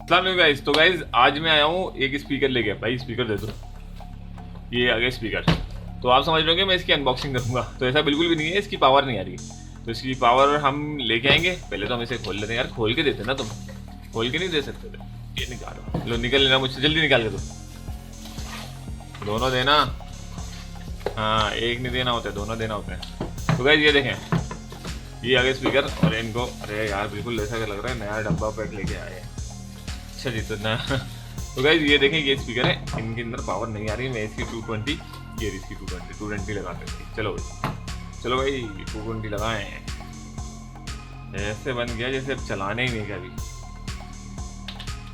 अस्सलाम गाइस। तो गाइस आज मैं आया हूँ एक स्पीकर लेके। भाई स्पीकर दे दो। ये आ गया स्पीकर। तो आप समझ रहे हो मैं इसकी अनबॉक्सिंग करूंगा। तो ऐसा बिल्कुल भी नहीं है, इसकी पावर नहीं आ रही। तो इसकी पावर हम लेके आएंगे। पहले तो हम इसे खोल लेते हैं। यार खोल के देते ना तुम, खोल के नहीं दे सकते थे। ये निकालो, लो निकल लेना मुझसे, जल्दी निकाल के दोनों देना। हाँ एक नहीं देना होता है, दोनों देना होता है। तो गाइस ये देखें, ये आ गया स्पीकर। और इनको अरे यार बिल्कुल ऐसा लग रहा है नया डब्बा पैक लेके आए हैं। अच्छा जी तो ना तो गाइस ये देखें, ये स्पीकर है, इनके अंदर पावर नहीं आ रही। मैं इसकी 220, ये इसकी 220 लगा सकती। चलो भाई, चलो भाई 220 लगाएं। ऐसे बन गया जैसे अब चलाने ही नहीं कभी।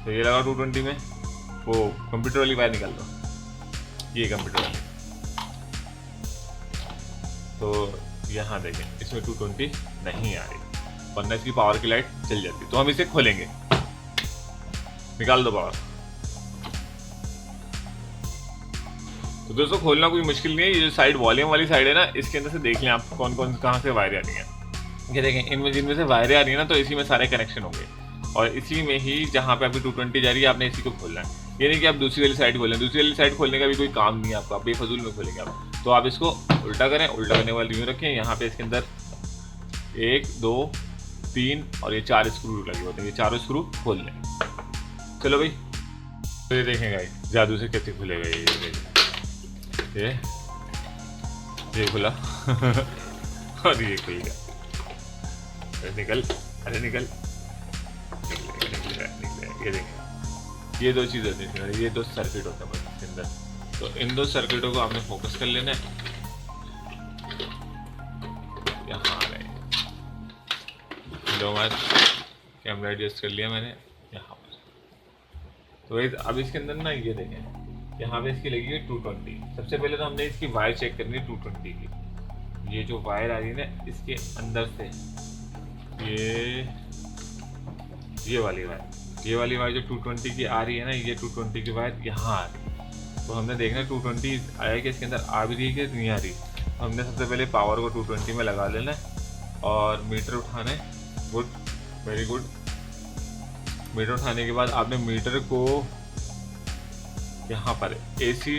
तो ये लगा 220 में। वो कंप्यूटर वाली वायर निकाल दो, ये कंप्यूटर वाली। तो यहाँ देखें, इसमें 220 नहीं आ रही, वरना इसकी पावर की लाइट चल जाती। तो हम इसे खोलेंगे। निकाल दो पावर। तो दोस्तों खोलना कोई मुश्किल नहीं है। ये जो साइड वॉल्यूम वाली साइड है ना, इसके अंदर से देख लें आप कौन कौन कहाँ से वायरें आ रही हैं। ये देखें, इनमें जिनमें से वायरें आ रही है ना, तो इसी में सारे कनेक्शन होंगे। और इसी में ही जहाँ पे आपकी 220 जा रही है, आपने इसी को खोलना है। ये नहीं कि आप दूसरी वाली साइड खोलें। दूसरी वाली साइड खोलने का भी कोई काम नहीं है आपका, बेफजूल में खोलेंगे आप। तो आप इसको उल्टा करें, उल्टा करने वाले यूँ रखें। यहाँ पे इसके अंदर 1 2 3 और ये 4 स्क्रू लगे होते हैं। ये चारों स्क्रू खोल लें। चलो भाई, तो ये देखें गाइस जादू से कैसे खुलेगा ये खुला और ये खुल गया। अरे निकल, अरे निकल, निकले। ये देखें, ये दो चीज़ होती है, ये दो सर्किट होता है बस इसके अंदर। तो इन दो सर्किटों को आपने फोकस कर लेना है। यहाँ आ रहे लो, मैं कैमरा एडजस्ट कर लिया मैंने यहाँ पर। तो अब इसके अंदर ना ये देखें, यहाँ पे इसकी लगी है 220। सबसे पहले तो हमने इसकी वायर चेक करनी है 220 की। ये जो वायर आ रही है ना, इसके अंदर से ये वाली वायर जो 220 की आ रही है ना, ये 220 की वायर यहाँ आ रही है। तो हमने देखना 220 आया कि इसके अंदर आ भी रही है कि नहीं आ रही। तो हमने सबसे पहले पावर को 220 में लगा लेना है और मीटर उठाना है। Good, very good. मीटर उठाने के बाद आपने मीटर को यहाँ पर AC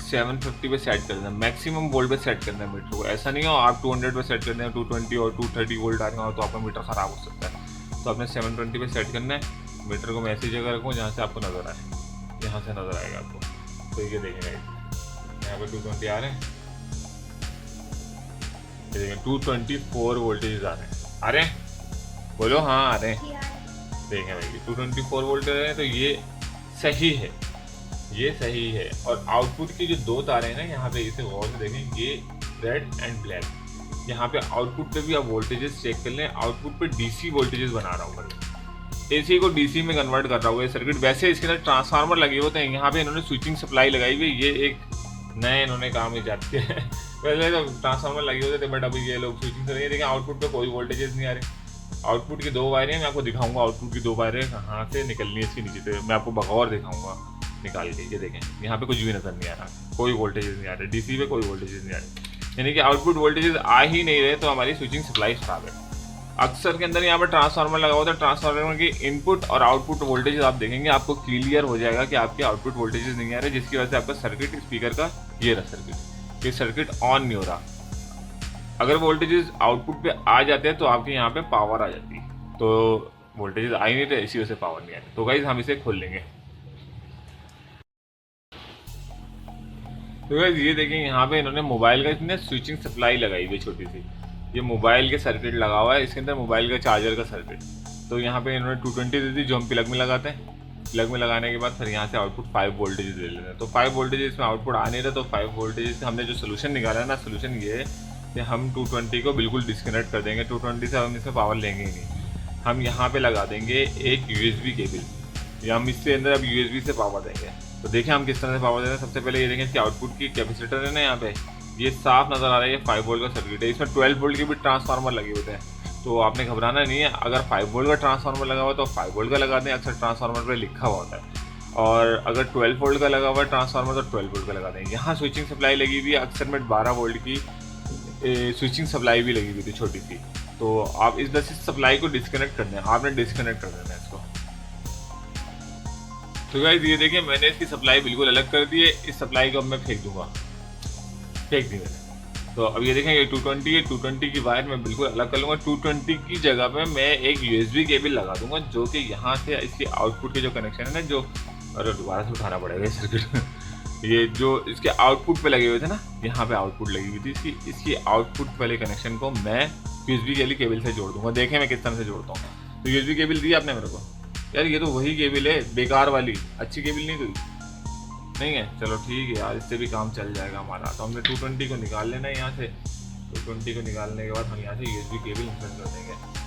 750 पे सेट कर देना, मैक्सिमम वोल्ट पे सेट करना है मीटर को। ऐसा नहीं हो आप 200 पे सेट कर दें, 220 और 230 वोल्ट आ रहे हो तो आपका मीटर ख़राब हो सकता है। तो आपने 720 पे सेट करना है। मीटर को मैं ऐसी जगह रखूँ जहाँ से आपको नज़र आए, यहाँ से नज़र आएगा आपको। तो ये देखेंगे यहाँ पर 220 आ रहे हैं। ये देखें 224 वोल्टेज आ रहे हैं। बोलो हाँ आ रहे हैं। देखें भाई 224 वोल्ट आ रहे हैं। तो ये सही है, ये सही है। और आउटपुट की जो दो तारे हैं ना, यहाँ पे इसे गौर से देखें, ये रेड एंड ब्लैक। यहाँ पे आउटपुट पे भी आप वोल्टेजेस चेक कर लें। आउटपुट पे DC वोल्टेजेस बना रहा हूँ मैं, AC को DC में कन्वर्ट कर रहा हूँ ये सर्किट। वैसे इसके अंदर ट्रांसफार्मर लगे होते हैं। यहाँ पे इन्होंने स्विचिंग सप्लाई लगाई हुई है। ये एक नए इन्होंने काम इजाद किया है। वैसे तो ट्रांसफार्मर लगे होते थे, बट अभी ये लोग स्विचिंग कर रहे हैं। देखें आउटपुट पे कोई वोल्टेजेस नहीं आ रहे। आउटपुट की दो वायरें मैं आपको दिखाऊंगा। आउटपुट की दो वायरें कहाँ से निकलनी है इसके नीचे से, मैं आपको बगौर दिखाऊंगा निकाल के। ये देखें यहाँ पे कुछ भी नजर नहीं आ रहा, कोई वोल्टेजेस नहीं आ रहे। DC पे कोई वोल्टेजेस नहीं आ रहे, यानी कि आउटपुट वोल्टेजेस आ ही नहीं रहे। तो हमारी स्विचिंग सप्लाई खराब है। अक्सर के अंदर यहाँ पर ट्रांसफार्मर लगा होता है। ट्रांसफार्मर के इनपुट और आउटपुट वोल्टेज आप देखेंगे, आपको क्लियर हो जाएगा कि आपके आउटपुट वोल्टेजेस नहीं आ रहे, जिसकी वजह से आपका सर्किट स्पीकर का ये रहा सर्किट, ये सर्किट ऑन नहीं हो रहा। अगर वोल्टेजेस आउटपुट पे आ जाते हैं तो आपके यहाँ पे पावर आ जाती है। तो वोल्टेजेस आ ही नहीं रहे, इसी वजह से पावर नहीं आ रही। तो गाइस हम इसे खोल लेंगे। तो गाइस ये देखें, यहाँ पे इन्होंने मोबाइल का इतने स्विचिंग सप्लाई लगाई हुई छोटी सी। ये मोबाइल के सर्किट लगा हुआ है, इसके अंदर मोबाइल का चार्जर का सर्किट। तो यहाँ पे इन्होंने 220 दे दी, जो हम प्लग में लगाते हैं। प्लग में लगाने के बाद फिर यहाँ से आउटपुट 5 वोल्टेज दे लेते हैं। तो 5 वोल्टेज इसमें आउटपुट आ नहीं रहा। तो 5 वोल्टेज से हमने जो सोल्यूशन निकाला है ना, सोल्यूशन ये है कि हम 220 को बिल्कुल डिस्कनेक्ट कर देंगे। 220 से हम इसमें पावर लेंगे ही नहीं। हम यहाँ पे लगा देंगे एक USB केबल, या हम इससे अंदर अब USB से पावर देंगे। तो देखिए हम किस तरह से पावर दे रहे हैं। सबसे पहले ये देखें, इसकी आउटपुट की कैपेसिटर है ना, यहाँ पे ये साफ नज़र आ रहा है। ये 5 वोल्ट का सर्किट है। इसमें 12 वोल्ट के भी ट्रांसफार्मर लगे होते हैं। तो आपने घबराना नहीं है। अगर 5 वोल्ट का ट्रांसफार्मर लगा हुआ तो 5 वोल्ट का लगा दें, अक्सर ट्रांसफार्मर पर लिखा हुआ होता है। और अगर 12 वोल्ट का लगा हुआ है ट्रांसफार्मर तो 12 वोल्ट का लगा दें। यहाँ स्विचिंग सप्लाई लगी हुई है, अक्सर में 12 वोल्ट की स्विचिंग सप्लाई भी लगी हुई थी छोटी सी। तो आप इस सप्लाई को डिस्कनेक्ट कर दें। आपने डिस्कनेक्ट कर देना है इसको। तो गाइस ये देखिए मैंने इसकी सप्लाई बिल्कुल अलग कर दी है। इस सप्लाई को अब मैं फेंक दूंगा, फेंक दी मैंने। तो अब ये देखें ये 220 है, 220 की वायर मैं बिल्कुल अलग कर लूँगा। 220 की जगह पे मैं एक यूएसबी केबल लगा दूंगा, जो कि यहाँ से इसके आउटपुट के जो कनेक्शन है ना, जो अरे दोबारा से उठाना पड़ेगा ये सर्किट ये जो इसके आउटपुट पे लगे हुए थे ना, यहाँ पे आउटपुट लगी हुई थी इसकी आउटपुट वाले कनेक्शन को मैं यूएसबी के लिए केबल से जोड़ दूंगा। देखें मैं किस तरह से जोड़ता हूँ। तो यूएसबी केबल दी आपने मेरे को, यार ये तो वही केबल है बेकार वाली, अच्छी केबल नहीं कोई नहीं है। चलो ठीक है यार, इससे भी काम चल जाएगा हमारा। तो हमने 220 को निकाल लेना है यहाँ से। 220 को निकालने के बाद हम यहाँ से यूएसबी केबल इंसर्ट कर देंगे।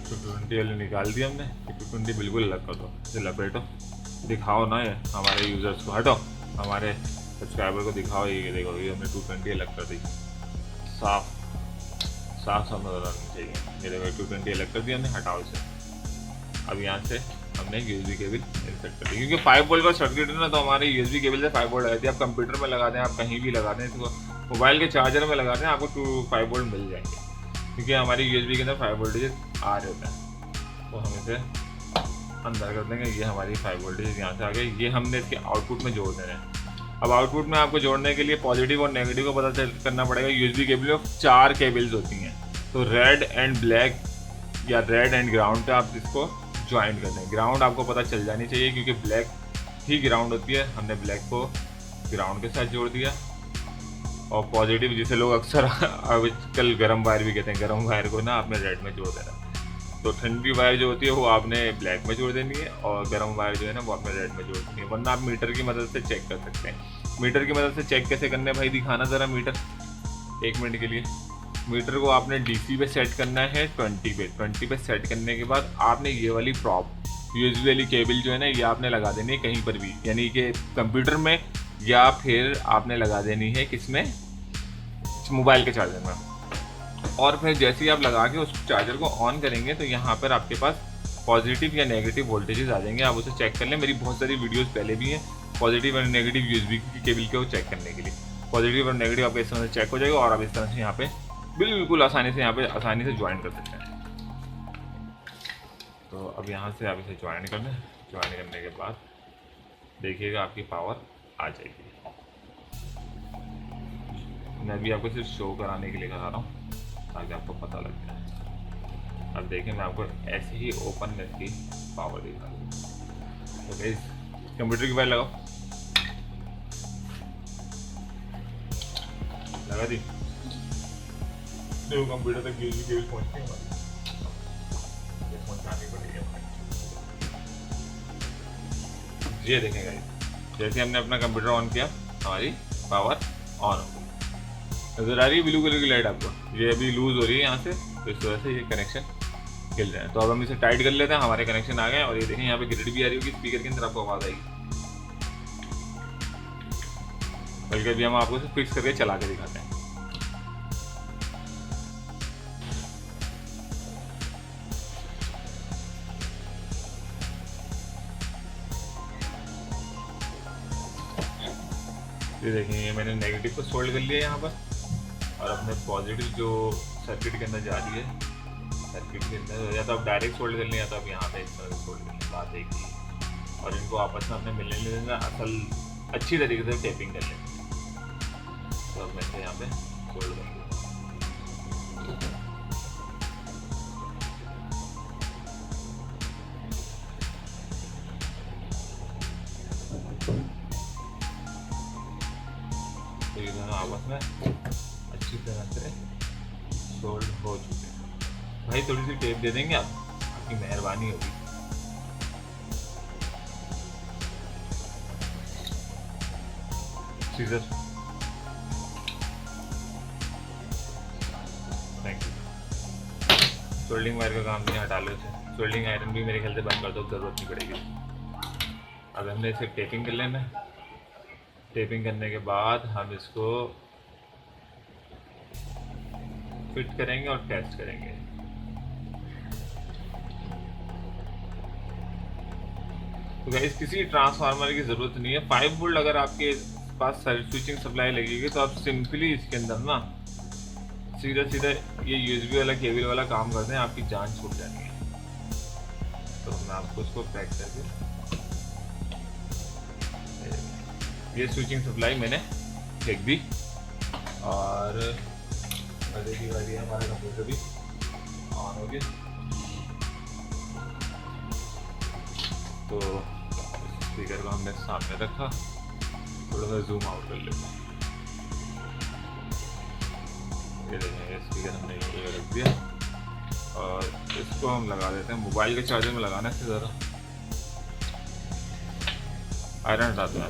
तो 220 वाले निकाल दिया हमने। 220 बिल्कुल अलग कर दो, इसे लपेटो, दिखाओ ना ये हमारे यूज़र्स को, हटो हमारे सब्सक्राइबर को दिखाओ। ये देखो ये हमने 220 अलग कर दी, साफ साफ साफ नजर आनी चाहिए। ये देखो 220 अलग कर दिया हमने, हटाओ इसे। अब यहाँ से हमने यूएसबी केबल इंसर्ट कर दी, क्योंकि 5 वोल्ट का सर्किट है ना, तो हमारे यूएसबी केबल से 5 वोल्ट आती है। आप कंप्यूटर में लगा दें, आप कहीं भी लगा दें, इसको मोबाइल के चार्जर में लगा दें, आपको 5 वोल्ट मिल जाएंगे, क्योंकि हमारी यूएसबी के अंदर 5 वोल्टेज आ रहे होते हैं। तो हम इसे अंदर कर देंगे। ये हमारी 5 वोल्टेज यहाँ से आ गए, ये हमने इसके आउटपुट में जोड़ देना है। अब आउटपुट में आपको जोड़ने के लिए पॉजिटिव और नेगेटिव को पता करना पड़ेगा। यूएसबी केबल में 4 केबल्स होती हैं, तो रेड एंड ब्लैक या रेड एंड ग्राउंड पे आप इसको ज्वाइन कर दें। ग्राउंड आपको पता चल जानी चाहिए, क्योंकि ब्लैक ही ग्राउंड होती है। हमने ब्लैक को ग्राउंड के साथ जोड़ दिया। और पॉजिटिव, जिसे लोग अक्सर आजकल गर्म वायर भी कहते हैं, गर्म वायर को ना आपने रेड में जोड़ देना। तो ठंडी वायर जो होती है वो आपने ब्लैक में जोड़ देनी है, और गर्म वायर जो है ना वो आपने रेड में जोड़ देनी है। वरना आप मीटर की मदद से चेक कर सकते हैं। मीटर की मदद से चेक कैसे करना है भाई, दिखाना ज़रा मीटर 1 मिनट के लिए। मीटर को आपने डीसी पे सेट करना है 20 पे सेट करने के बाद आपने ये वाली प्रॉप यूएसबी वाली केबल जो है ना, ये आपने लगा देनी है कहीं पर भी, यानी कि कंप्यूटर में, या फिर आपने लगा देनी है किसमें, मोबाइल के चार्जर में। और फिर जैसे ही आप लगा के उस चार्जर को ऑन करेंगे तो यहाँ पर आपके पास पॉजिटिव या नेगेटिव वोल्टेजेस आ जाएंगे। आप उसे चेक कर लें, मेरी बहुत सारी वीडियोस पहले भी हैं पॉजिटिव और नेगेटिव यूएसबी की केबल को चेक करने के लिए। पॉजिटिव और नेगेटिव आपका इस तरह से चेक हो जाएगा, और आप इस तरह से यहाँ पे बिल्कुल आसानी से ज्वाइन कर सकते हैं। तो अब यहाँ से आप इसे ज्वाइन कर लें। ज्वाइन करने के बाद देखिएगा आपकी पावर आ जाएगी। मैं अभी आपको सिर्फ शो कराने के लिए करा रहा हूँ, ताकि आपको पता लग जाए। अब देखिए मैं आपको ऐसे ही ओपन नेट की पावर दिखा दूँ। तो गाइस कंप्यूटर की वायर लगाओ, लगा दी। तो कंप्यूटर तक यूएसबी केबल पहुंचती है हमारी, ये पहुंचानी पड़ेगी हमें। ये देखें गाइस, जैसे हमने अपना कंप्यूटर ऑन किया हमारी पावर ऑन हो गई। नजर आ रही है ब्लू कलर की लाइट आपको, ये अभी लूज हो रही है यहाँ से, तो इस वजह से ये कनेक्शन हिल रहे हैं। तो अब हम इसे टाइट कर लेते हैं, हमारे कनेक्शन आ गए। और ये देखें यहाँ पे ग्रिड भी आ रही होगी स्पीकर के अंदर, आपको आवाज़ आएगी। बल्कि अभी हम आपको इसे फिक्स करके चला के दिखाते हैं। ये देखें ये मैंने नेगेटिव को सोल्ड कर लिया यहाँ पर, और अपने पॉजिटिव जो सर्किट के अंदर जा रही है, सर्किट के अंदर या तो आप डायरेक्ट सोल्ड कर लें, या तो आप यहाँ पे इस तरह से सोल्ड कर लें, बात एक ही। और इनको आपस में अपने मिलने ले देना, असल अच्छी तरीके से टेपिंग कर लें। तो अब मैं इसे यहाँ पे सोल्ड कर दूँगा। तो ये दोनों आपस में अच्छी तरह से सोल्ड हो चुके हैं। भाई थोड़ी सी टेप दे देंगे आप, आपकी मेहरबानी होगी। Seizure, thank you. Soldering wire का काम नहीं, हटा लो इसे। सोल्डिंग आयरन भी मेरे ख्याल से बंद कर दो, जरूरत नहीं पड़ेगी। अब हमने इसे टेपिंग कर लेना है। टेपिंग करने के बाद हम इसको फिट करेंगे और टेस्ट करेंगे। तो गाइस किसी ट्रांसफार्मर की ज़रूरत नहीं है। 5 वोल्ट अगर आपके पास स्विचिंग सप्लाई लगेगी तो आप सिंपली इसके अंदर ना सीधा सीधा ये यूएसबी वाला केबल वाला काम करते हैं, आपकी जान छूट जानी है। तो मैं आपको उसको पैक करके, ये स्विचिंग सप्लाई मैंने फेंक दी और मजे की बारी है, हमारा कंप्यूटर भी ऑन हो गया। तो स्पीकर को हमने सामने रखा, थोड़ा सा जूम आउट कर लेते हैं। ये देखें, स्पीकर हमने एक जगह रख दिया और इसको हम लगा देते हैं मोबाइल के चार्जर में लगाने से ज़रा। आयरन हटाते हैं,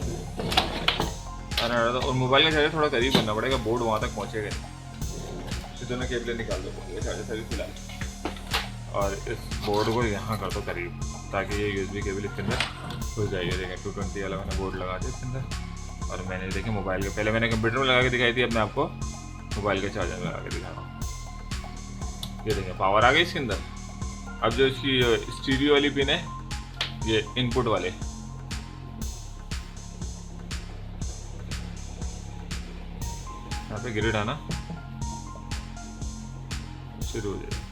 आयरन हटाते और मोबाइल का चार्जर थोड़ा करीब करना पड़ेगा, बोर्ड वहाँ तक पहुँचेगा। फिर दोनों केबलें निकाल दो, मोबाइल का चार्जर सभी फिलहाल, और इस बोर्ड को यहाँ कर दो करीब, ताकि ये यूएसबी केबल इसके अंदर घुस जाएगी। देखें 220 वाला मैंने बोर्ड लगा दिया इसके अंदर, और मैंने देखें मोबाइल के, पहले मैंने कंप्यूटर में लगा के दिखाई थी, अब मैं आपको मोबाइल के चार्जर में लगा के दिखा रहा हूँ। ये देखें पावर आ गई इसके अंदर। अब जो इसकी स्टीरियो वाली पिन है, ये इनपुट वाले, यहाँ पे ग्रिड आना शुरू हो जाए।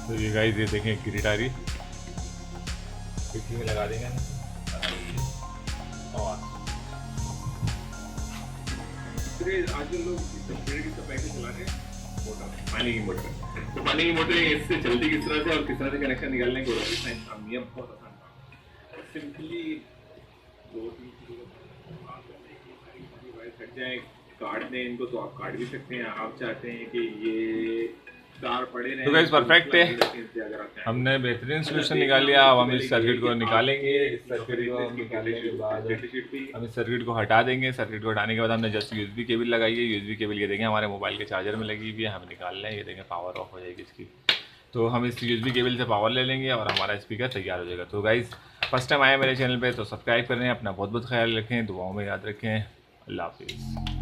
तो ये गाइस ये देखें ग्रिड आ रही, पिछली में लगा देंगे और आज लोग की सप्लाई से चला रहे हैं मोटर, पानी की मोटर। तो पानी की मोटर इससे चलती किस तरह से और किस तरह से कनेक्शन निकालने को नियम बहुत आसान था। सिंपली 2-3 कट जाए, काट दें इनको, तो आप काट भी सकते हैं। आप चाहते हैं कि ये तार पड़े रहे, तो गाइस परफेक्ट है, हमने बेहतरीन सोल्यूशन निकाल लिया। अब हम इस सर्किट को निकालेंगे। इस सर्किट को निकालने के बाद हम इस सर्किट को हटा देंगे। सर्किट को हटाने के बाद हमने जस्ट यूएसबी केबल लगाई है। यूएसबी केबल ये देखें हमारे मोबाइल के चार्जर में लगी हुई है, हम निकाल लें। ये देखें पावर ऑफ हो जाएगी इसकी, तो हम इस यूएसबी केबल से पावर ले लेंगे और हमारा स्पीकर तैयार हो जाएगा। तो गाइस फर्स्ट टाइम आए मेरे चैनल पे तो सब्सक्राइब करें, अपना बहुत बहुत ख्याल रखें, दुआओं में याद रखें। अल्लाह हाफिज़।